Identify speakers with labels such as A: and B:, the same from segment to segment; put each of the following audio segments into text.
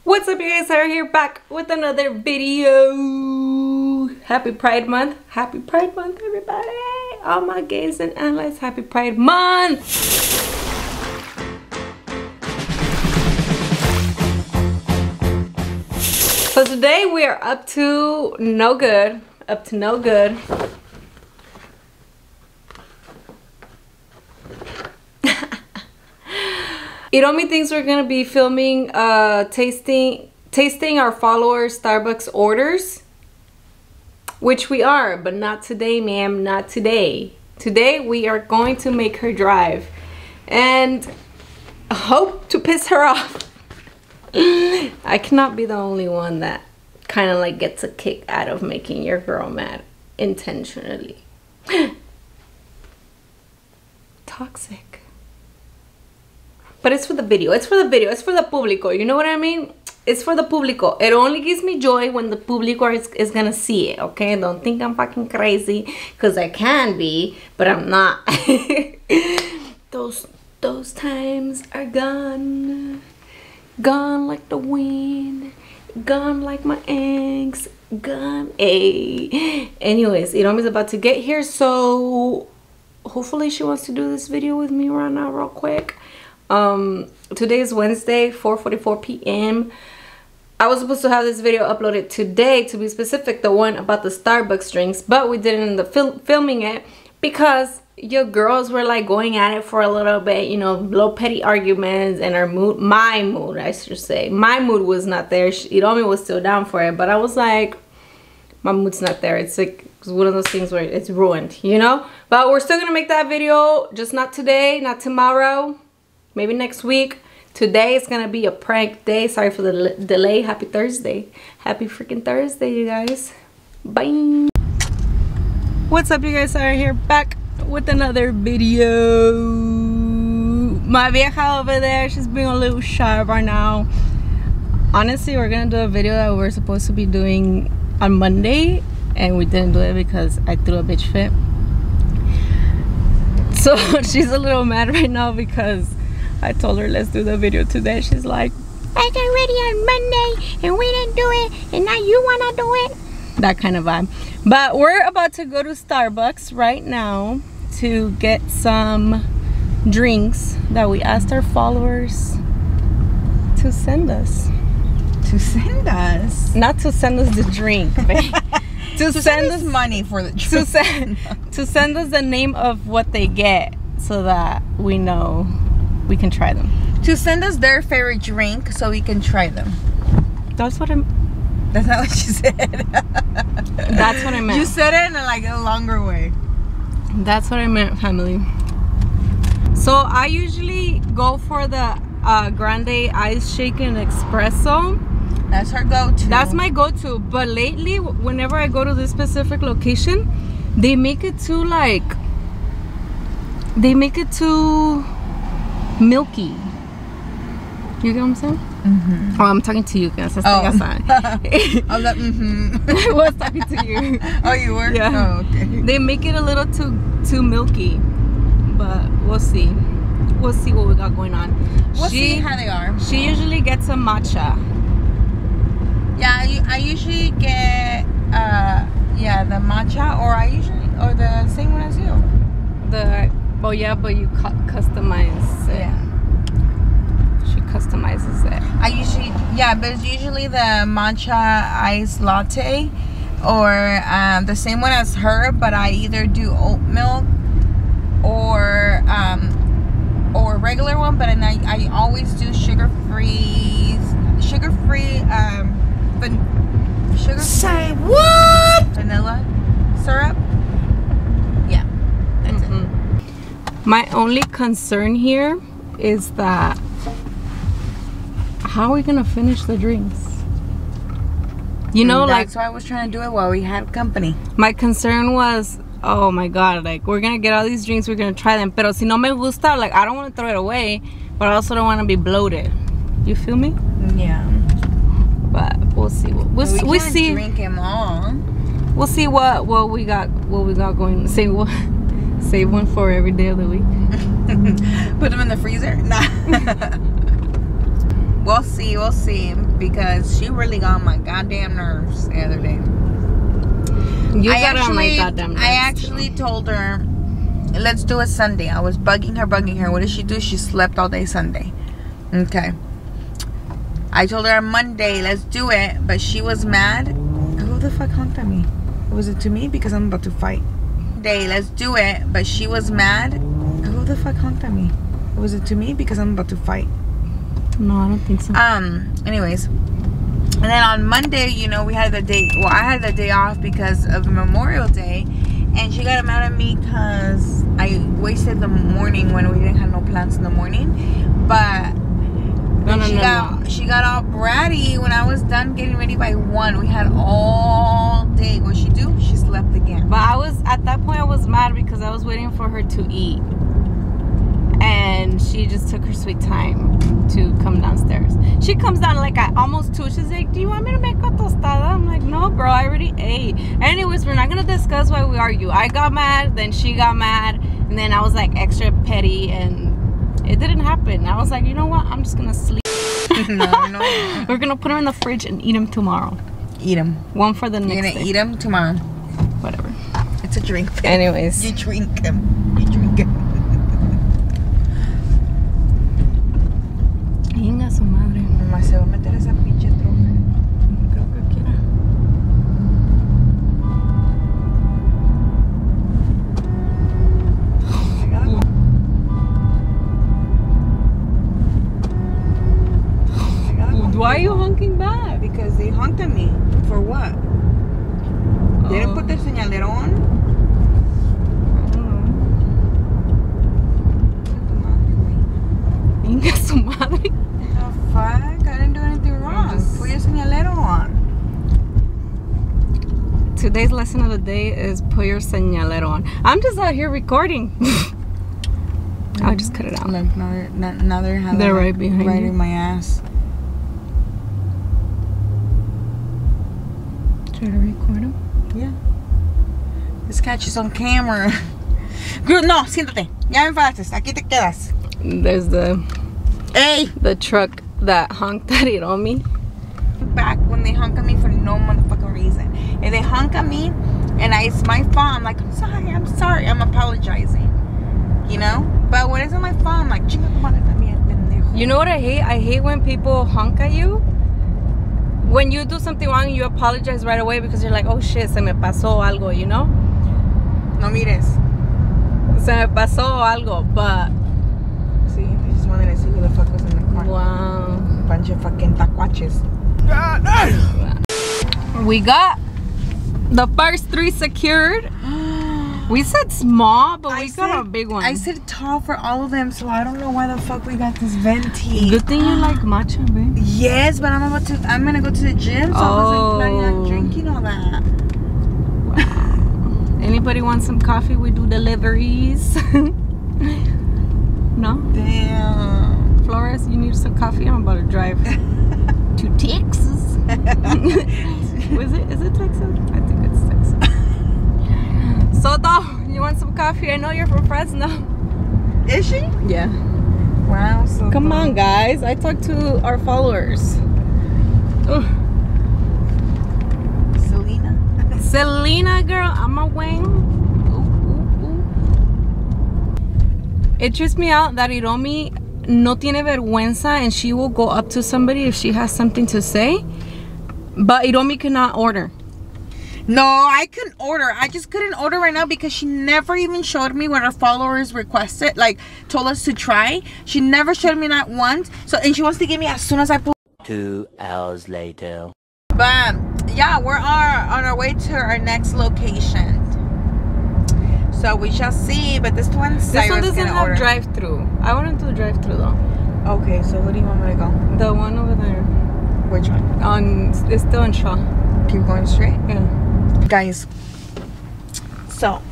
A: What's up, you guys? Saira here, back with another video. Happy Pride Month. Happy Pride Month, everybody. All my gays and allies, happy Pride Month. So today we are up to no good. Up to no good. Ohrommmy thinks we're gonna be filming tasting our followers Starbucks orders, which we are, but not today, ma'am, not today. Today we are going to make her drive and hope to piss her off. I cannot be the only one that kind of like gets a kick out of making your girl mad intentionally. Toxic. But it's for the video, it's for the video, it's for the público, you know what I mean? It's for the público. It only gives me joy when the público is gonna see it, okay? Don't think I'm fucking crazy, because I can be, but I'm not. Those times are gone. Gone like the wind. Gone like my angst. Gone, ayy. Anyways, Ohrommy's about to get here, so hopefully she wants to do this video with me right now real quick. Today is Wednesday, 4:44 p.m. I was supposed to have this video uploaded today, to be specific, the one about the Starbucks drinks, but we didn't end up filming it because your girls were like going at it for a little bit, you know, little petty arguments, and my mood, I should say, my mood was not there. Ohrommy was still down for it, but I was like, my mood's not there. It's like one of those things where it's ruined, you know? But we're still gonna make that video, just not today, not tomorrow. Maybe next week. Today is gonna be a prank day. Sorry for the delay. Happy Thursday. Happy freaking Thursday, you guys. Bye. What's up, you guys? Saira here, back with another video. My vieja over there, she's being a little shy right now. Honestly, we're gonna do a video that we're supposed to be doing on Monday, and we didn't do it because I threw a bitch fit. So she's a little mad right now because I told her let's do the video today. She's like, I got ready on Monday and we didn't do it, and now you wanna do it. That kind of vibe. But we're about to go to Starbucks right now to get some drinks that we asked our followers to send us.
B: To send us?
A: Not to send us the drink, but to send us
B: money for the drink.
A: To send us the name of what they get so that we know we can try them.
B: To send us their favorite drink so we can try them.
A: That's what I'm...
B: That's not what you said.
A: That's what I meant.
B: You said it in like a longer way.
A: That's what I meant, family. So I usually go for the grande ice shaken espresso.
B: That's her go-to.
A: That's my go-to. But lately, whenever I go to this specific location, they make it too like... They make it too milky. You get what I'm saying? Mm-hmm. Oh, I'm talking to you guys.
B: Oh. I was like, mm-hmm.
A: I was talking to you.
B: Oh, you were?
A: Yeah.
B: Oh, okay.
A: They make it a little too milky, but we'll see. We'll see what we got going on.
B: We'll see how they are.
A: She usually gets a matcha.
B: Yeah, I usually get yeah, the matcha, or the same one as you.
A: Oh yeah, but you customize it.
B: Yeah.
A: She customizes it.
B: I usually, yeah, but it's usually the matcha ice latte, or the same one as her, but I either do oat milk or regular one, but I always do sugar-free Say what? Vanilla syrup. Yeah, that's it.
A: My only concern here is that how are we gonna finish the drinks? You know,
B: that's why I was trying to do it while we had company.
A: My concern was, oh my god, like we're gonna get all these drinks, we're gonna try them, pero si no me gusta, like I don't want to throw it away, but I also don't want to be bloated. You feel me?
B: Yeah.
A: But we'll see. We'll see.
B: Drink them all.
A: We'll see what we got going. Save one for every day of the week.
B: Put them in the freezer. Nah. we'll see, because she really got on my goddamn nerves the other day.
A: You got on my goddamn nerves.
B: I actually told her, let's do it Sunday. I was bugging her. What did she do? She slept all day Sunday. Okay. I told her on Monday, let's do it, but she was mad. Who the fuck honked at me? Was it to me? Because I'm about to fight. Let's do it, but she was mad. Who the fuck honked at me? Was it to me? Because I'm about to fight.
A: No, I don't think so.
B: Anyways, and then on Monday, you know, we had the day. Well, I had the day off because of Memorial Day, and she got mad at me because I wasted the morning when we didn't have no plans in the morning. But she got all bratty when I was done getting ready by 1. We had all day. What she do? She slept again.
A: But at that point I was mad because I was waiting for her to eat, and she just took her sweet time to come downstairs. She comes down like at almost 2. She's like, do you want me to make a tostada? I'm like, no bro, I already ate. Anyways, we're not gonna discuss why we argue. I got mad, then she got mad, and then I was like extra petty, and it didn't happen. I was like, you know what, I'm just gonna sleep.
B: No.
A: We're gonna put them in the fridge and eat them tomorrow.
B: Eat them.
A: One for the next day.
B: You're gonna eat them tomorrow.
A: Whatever.
B: It's a drink.
A: Anyways.
B: You drink them. You drink them.
A: Inga su madre.
B: Mamá se va a meter esa pinche troca.
A: Creo que quiera. Why are you honking back?
B: Because they honked at me. For what? They didn't put their señalero on?
A: I don't know. Inga su madre.
B: The fuck? I didn't do anything wrong. Just put your señalero on.
A: Today's lesson of the day is put your señalero on. I'm just out here recording. I'll just cut it out.
B: Look, now they're
A: right behind
B: right
A: you.
B: in my ass.
A: Try to record them?
B: Yeah. This catch is on camera. Girl, no, siéntate. Ya me enfadaste. Aquí te quedas.
A: There's the truck that honked at ohrommmy.
B: Back when they honk at me for no motherfucking reason. If they honk at me and it's my fault, I'm like, I'm sorry. I'm apologizing. You know? But when it's my fault, I'm like, chinga tu madre también, pendejo.
A: You know what I hate? I hate when people honk at you. When you do something wrong, you apologize right away because you're like, oh shit, se me pasó algo, you know?
B: No mires.
A: Se me pasó algo, but...
B: See, I just wanted to see who the fuck was in the car.
A: Wow.
B: Bunch of fucking tacuaches.
A: We got the first 3 secured. We said small, but we got a big one.
B: I said tall for all of them, so I don't know why the fuck we got this venti.
A: Good thing you like matcha, babe.
B: Yes, but I'm gonna go to the gym, so I wasn't planning on drinking all that.
A: Wow. Anybody want some coffee? We do deliveries. No?
B: Damn.
A: Flores, you need some coffee? I'm about to drive to Texas. Is it Texas? I think it's Texas. Soto, you want some coffee? I know you're from Fresno.
B: Is she?
A: Yeah.
B: Wow, so
A: come on, guys. I talk to our followers. Selena, girl, I'm a wing. It trips me out that ohrommmy no tiene vergüenza and she will go up to somebody if she has something to say, but ohrommmy cannot order.
B: No, I couldn't order. I just couldn't order right now because she never even showed me what her followers requested, like told us to try. She never showed me that once. So, and she wants to give me as soon as I pull.
C: 2 hours later.
B: But yeah, we're on our way to our next location. So we shall see. But this one,
A: this one doesn't have drive-through. I want to do drive-through though.
B: Okay, so where do you want me to go?
A: The one over there.
B: Which one?
A: It's still in Shaw.
B: Keep going straight.
A: Yeah.
B: Guys, so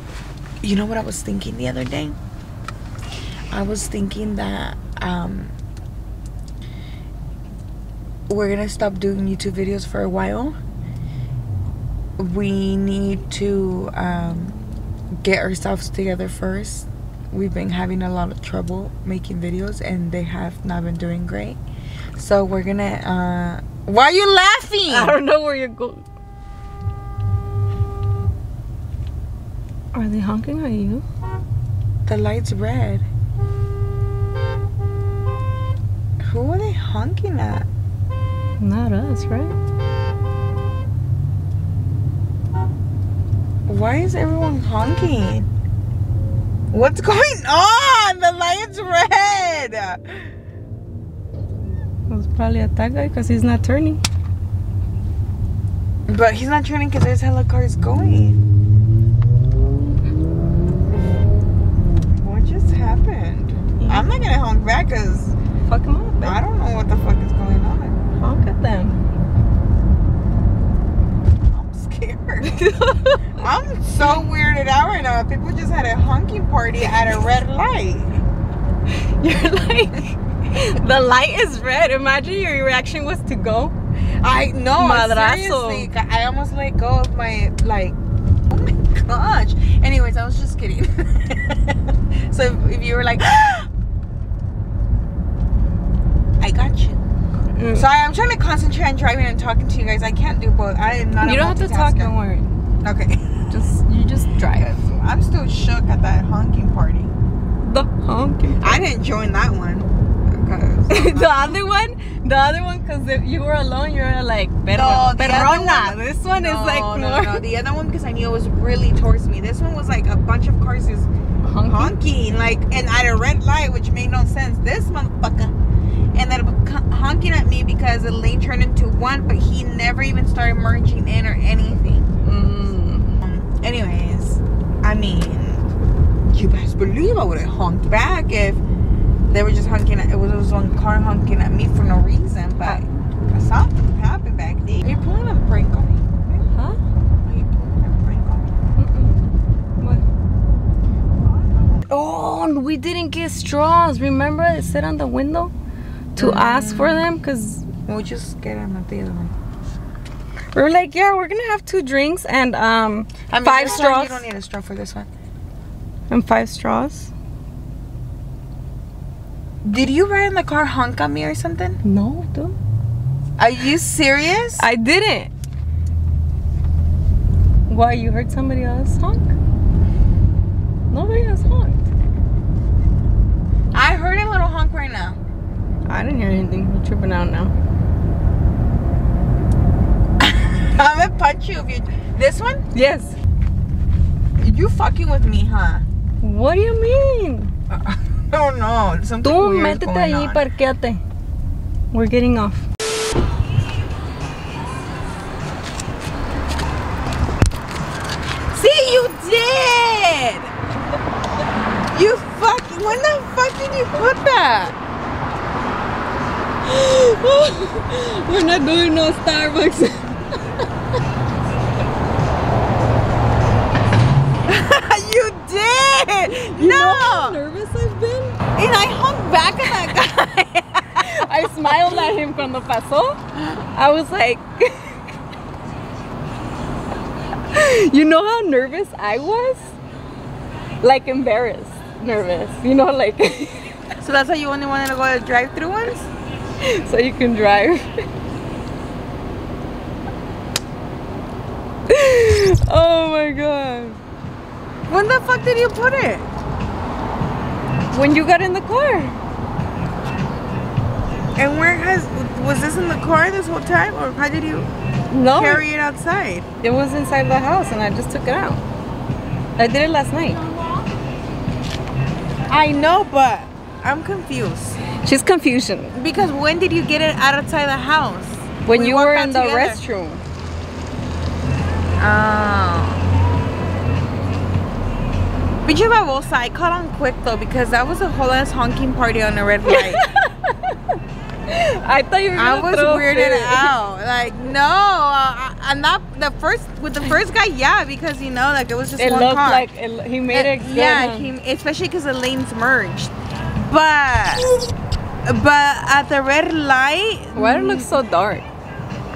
B: you know what I was thinking the other day? I was thinking that we're gonna stop doing YouTube videos for a while. We need to get ourselves together first. We've been having a lot of trouble making videos and they have not been doing great. So we're gonna why are you laughing?
A: I don't know where you're going. Are they honking at you?
B: The light's red. Who are they honking at?
A: Not us, right?
B: Why is everyone honking? What's going on? The light's red.
A: It was probably at that guy because he's not turning.
B: But he's not turning because there's hella cars going. What just happened?
A: Yeah.
B: I'm not gonna honk back because
A: Fuck him up, babe.
B: I don't know what the fuck is going on.
A: Honk at them.
B: I'm scared. I'm so weirded out right now. People just had a honking party at a red light.
A: You're like, the light is red. Imagine your reaction was to go.
B: I know,
A: Madrazo.
B: seriously. I almost let go of my, like, oh my gosh. Anyways, I was just kidding. So if you were like, I got you. Sorry, I'm trying to concentrate on driving and talking to you guys. I can't do both. I am not.
A: You don't have to talk, don't worry.
B: Okay.
A: You just drive.
B: I'm still shook at that honking party.
A: The honking.
B: I didn't join that one.
A: The other one, because you were alone, you were like, perrona. This one is like more.
B: No. The other one, because I knew it was really towards me. This one was like a bunch of cars is honking, like, and at a red light, which made no sense. This motherfucker ended up honking at me because the lane turned into one, but he never even started merging in or anything. Anyways, I mean, you best believe I would have honked back if they were just honking at, it was one car honking at me for no reason, but something happened back there. Are you pulling a brake on me?
A: Huh?
B: Are you pulling a brake on me?
A: What? Oh, we didn't get straws. Remember it said on the window to ask for them? Because
B: we'll just get them at the other one.
A: We were like, yeah, we're gonna have 2 drinks and
B: I mean,
A: 5 straws.
B: You don't need a straw for this one.
A: And 5 straws.
B: Did you ride in the car honk at me or something?
A: No, dude.
B: Are you serious?
A: I didn't. Why, you heard somebody else honk? Nobody else honked.
B: I heard a little honk right now.
A: I didn't hear anything. You're tripping out now.
B: I'm gonna punch you if you... This one?
A: Yes.
B: You fucking with me, huh?
A: What do you mean?
B: Oh no, something
A: Tú
B: weird
A: métete
B: going
A: ahí,
B: on.
A: parquéate. We're getting off.
B: See, you did! You fucking... When the fuck did you put that?
A: We're not doing no Starbucks.
B: You did!
A: You
B: No!
A: know how nervous I've been?
B: And I hung back at that guy.
A: I smiled at him cuando pasó. I was like... You know how nervous I was? Like embarrassed. Nervous. You know, like...
B: So that's why you only wanted to go to drive-through ones?
A: So you can drive. Oh my god.
B: When the fuck did you put it?
A: When you got in the car.
B: And was this in the car this whole time? Or how did you carry it outside?
A: It was inside the house and I just took it out. I did it last night.
B: I know, but I'm confused.
A: She's confusion.
B: Because when did you get it outside the house?
A: When
B: We
A: you
B: walked
A: were
B: out
A: in the
B: together.
A: restroom.
B: Oh. Pinche babosa, I caught on quick though because that was a whole ass honking party on a red light.
A: I thought you were
B: I
A: gonna
B: was
A: throw
B: weirded
A: fit.
B: out. Like, no, I'm not with the first guy, yeah, because you know, like it was just
A: It
B: one
A: looked
B: car.
A: like he made it good.
B: Yeah, especially because the lanes merged. But at the red light,
A: Why did it look so dark?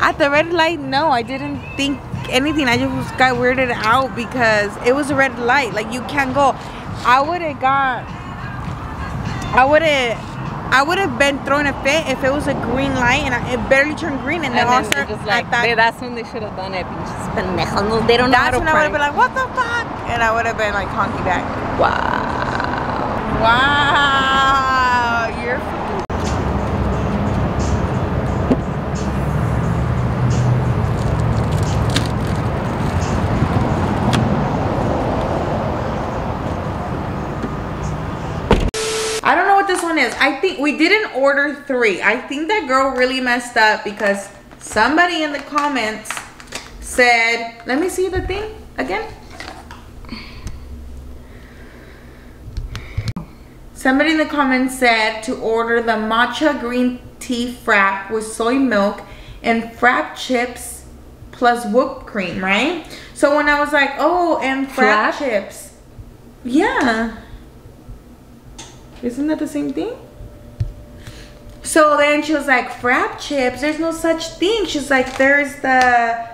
B: at the red light, no, I didn't think anything. I just got weirded out because it was a red light. Like you can't go. I would have I would have been throwing a fit if it was a green light and it barely turned green and then all
A: just like, that's when they should have done it. They don't know how to
B: That's when I would have been like, what the fuck? And I would have been like honky back.
A: Wow.
B: Wow. You're freaking. I don't know what this one is. I think we didn't order 3. I think that girl really messed up because somebody in the comments said, let me see the thing again. Somebody in the comments said to order the matcha green tea frap with soy milk and frap chips plus whipped cream, right? So when I was like, oh, and frap chips. Yeah. Isn't that the same thing? So then she was like, frap chips, there's no such thing. She's like, there's the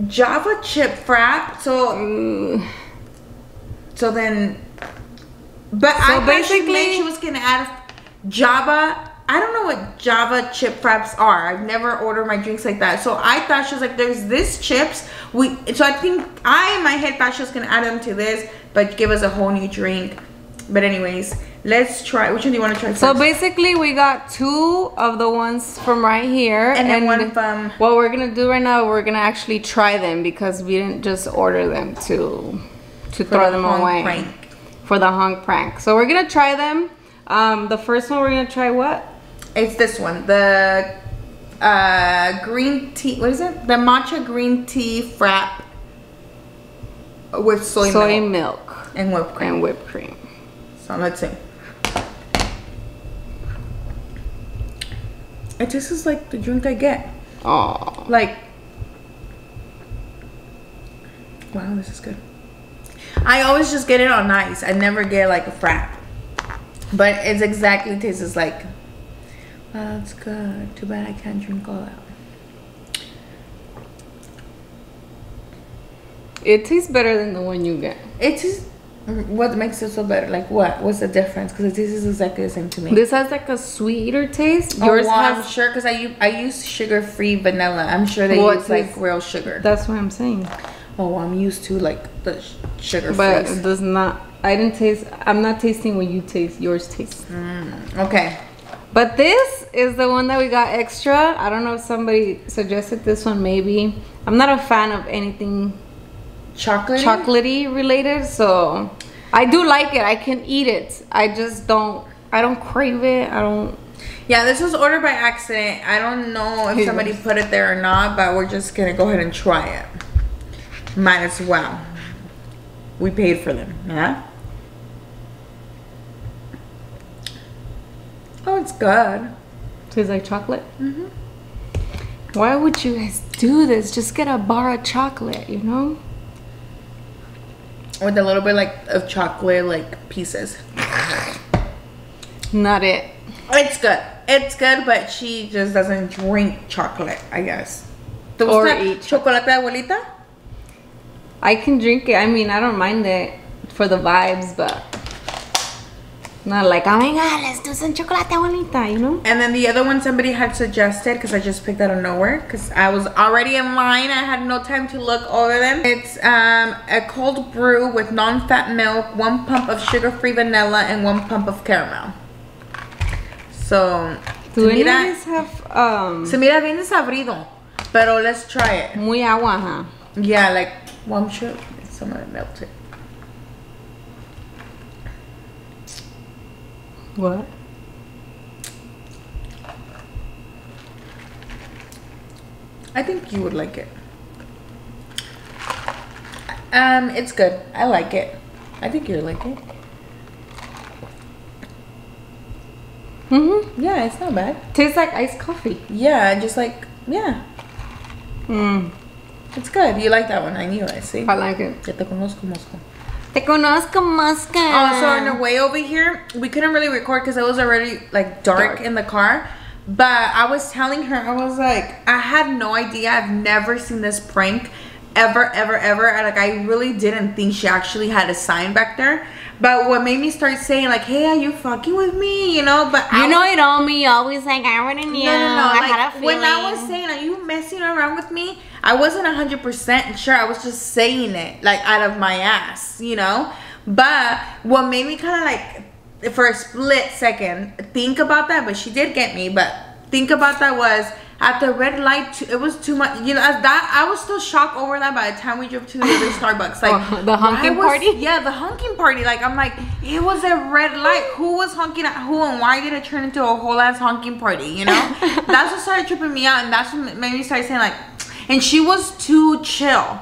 B: Java chip frap. So then, but so I basically she was gonna add Java. I don't know what Java chip fraps are. I've never ordered my drinks like that. So I thought she was like, there's this chips. So I think I in my head thought she was gonna add them to this, but give us a whole new drink. But anyways, let's try. Which one do you want to try first?
A: So basically, we got 2 of the ones from right here,
B: and then one from.
A: What we're gonna do right now, we're gonna actually try them because we didn't just order them to throw them away
B: prank.
A: For the honk prank. So we're gonna try them. The first one we're gonna try what?
B: It's this one, the green tea. What is it? The matcha green tea frap with soy milk and whipped cream. So let's see. It tastes like the drink I get.
A: Oh.
B: Like, wow, this is good. I always just get it on ice. I never get like a frap. But it's exactly tastes like. Wow, it's good. Too bad I can't drink all that.
A: It tastes better than the one you get.
B: It tastes. What makes it so better? Like what? What's the difference? Because it tastes exactly the same to me.
A: This has like a sweeter taste.
B: Yours has. I'm sure because I use sugar-free vanilla. I'm sure they use like real sugar.
A: That's what I'm saying.
B: Oh, I'm used to like the sugar-free.
A: But it does not. I didn't taste. I'm not tasting what you taste. Yours tastes.
B: Okay.
A: But this is the one that we got extra. I don't know if somebody suggested this one. Maybe. I'm not a fan of anything chocolatey related, so I do like it. I can eat it. I just don't crave it.
B: Yeah, this was ordered by accident. I don't know if somebody put it there or not, but we're just gonna go ahead and try it. Might as well. We paid for them. Yeah. Oh, it's good.
A: Tastes like chocolate. Why would you guys do this? Just get a bar of chocolate, you know?
B: With a little bit like of chocolate like pieces.
A: Not it.
B: It's good. It's good, but she just doesn't drink chocolate, I guess.
A: Or eat
B: chocolate, abuelita?
A: I can drink it. I mean, I don't mind it for the vibes, but not like, oh my god, let's do some chocolate, abuelita, you know?
B: And then the other one somebody had suggested, because I just picked out of nowhere, because I was already in line. I had no time to look over them. It's a cold brew with non-fat milk, 1 pump of sugar-free vanilla, and 1 pump of caramel. So,
A: do any of these have,
B: se mira bien desabrido, pero let's try it.
A: Muy agua, huh?
B: Yeah, like, one shot. Some of it melted.
A: What?
B: I think you would like it. It's good. I like it. I think you'll like it. Yeah, it's not bad.
A: Tastes like iced coffee.
B: Yeah, just like, yeah. It's good. You like that one. I knew it. See?
A: I like it.
B: Ya te conozco, Mosco.
A: Te conozco, Mosca.
B: So on the way over here, we couldn't really record because it was already like dark in the car. But I was telling her, I was like, I had no idea. I've never seen this prank ever. Like, I really didn't think she actually had a sign back there. But what made me start saying like, hey, are you fucking with me? You know, but
A: you know it on me, always like, I already knew.
B: No.
A: I
B: Like,
A: had a feeling.
B: when I was saying, are you messing around with me? I wasn't 100% sure. I was just saying it like out of my ass, you know. But what made me kind of like, for a split second, think about that, but she did get me, but think about that was at the red light, it was too much, you know. As that, I was still shocked over that by the time we drove to the other Starbucks. Like,
A: the honking party?
B: Yeah, the honking party. Like, I'm like, it was a red light. Who was honking at who, and why did it turn into a whole ass honking party, you know? That's what started tripping me out, and that's what made me start saying like, and she was too chill.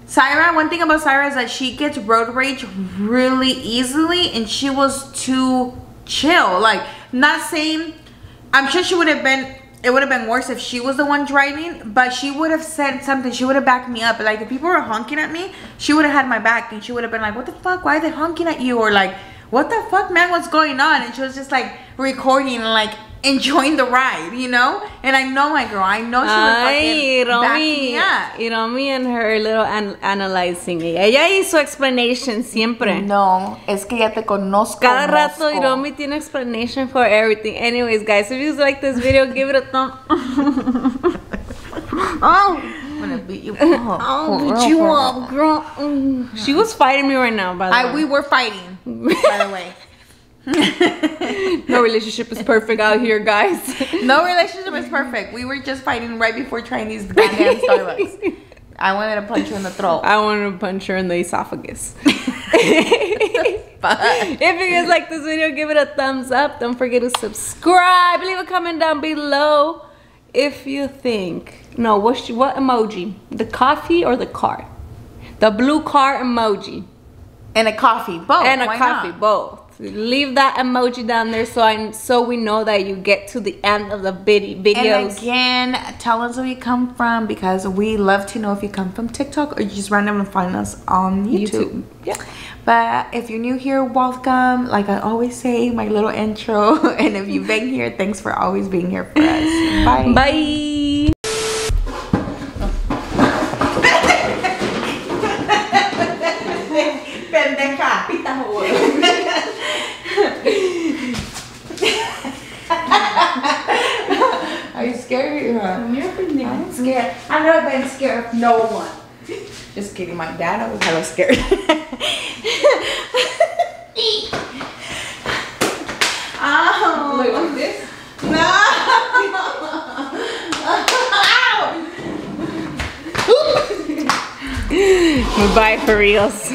B: Saira, one thing about Saira is that she gets road rage really easily, and she was too chill. Like, not saying, I'm sure she would have been, it would have been worse if she was the one driving, but she would have said something. She would have backed me up. Like, if people were honking at me, she would have had my back, and she would have been like, what the fuck? Why are they honking at you? Or like, what the fuck, man? What's going on? And she was just like recording and like enjoying the ride, you know? And I know my girl. I know she would fucking back me up.
A: You know me and her little analyzing. Ella hizo explanation siempre.
B: No, es que ya te conozco.
A: Cada rato Hiromi tiene explanation for everything. Anyways, guys, if you like this video, give it a thumb.
B: Oh, I'm gonna beat you up.
A: I'll beat you up, girl. She was fighting me right now, by the way.
B: We were fighting, by the way.
A: No relationship is perfect out here, guys.
B: No relationship is perfect. We were just fighting right before trying these goddamn Starbucks. I wanted to punch her in the throat.
A: I wanted to punch her in the esophagus. If you guys like this video, give it a thumbs up. Don't forget to subscribe. Leave a comment down below if you think. No, what emoji? The coffee or the car? The blue car emoji.
B: And a coffee, both.
A: And a coffee, both. Leave that emoji down there so we know that you get to the end of the videos.
B: And again, tell us where you come from, because we love to know if you come from TikTok or you just randomly find us on YouTube.
A: Yeah.
B: But if you're new here, welcome. Like I always say, my little intro. And if you've been here, thanks for always being here for us. Bye.
A: Bye.
B: Pendeja, pita. Are you scared? I'm scared. I've never been scared of no one. Just kidding. My dad, I was hella scared. Oh.
A: Look like this?
B: No.
A: Bye for reals.